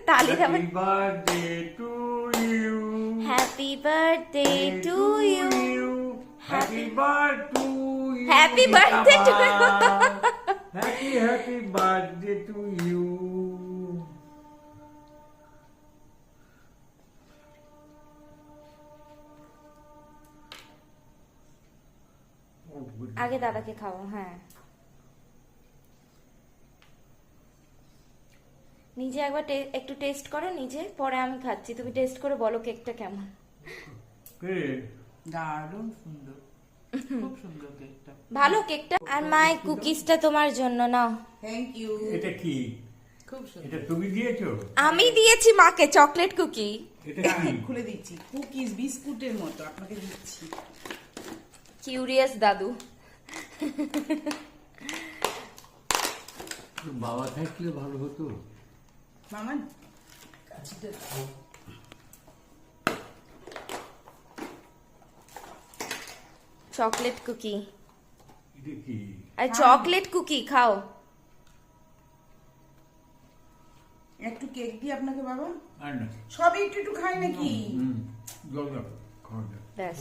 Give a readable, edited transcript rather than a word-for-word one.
তালির আবার happy birthday to you, happy birthday to you, happy birthday to you, happy birthday to happy birthday to you. আগে দাদাকে খাও। হ্যাঁ, নিজে একবার একটু টেস্ট করো নিজে, পরে আমি খাচ্ছি। তুমি টেস্ট করে বলো কেকটা কেমন। দারুণ সুন্দর, খুব সুন্দর কেকটা। ভালো কেকটা। আর মাই কুকিজটা তোমার জন্য, নাও। Thank you. এটা কি? খুব সুন্দর। এটা তুমি দিয়েছো? আমি দিয়েছি মাকে চকলেট কুকি। এটা কি? খুলে দিচ্ছি, কুকিজ বিস্কুটের মতো আপনাকে দিচ্ছি। কিউরিয়াস দাদু। বাবা থাকলে ভালো হতো। মামা কাছিটা চকলেট কুকি। এটা কি? আর চকলেট কুকি খাও। একটু কেক দিই আপনাকে বাবা। আর না, সবই একটু একটু খাই নাকি? জল দাও, খাওয়া দাও। ব্যাস।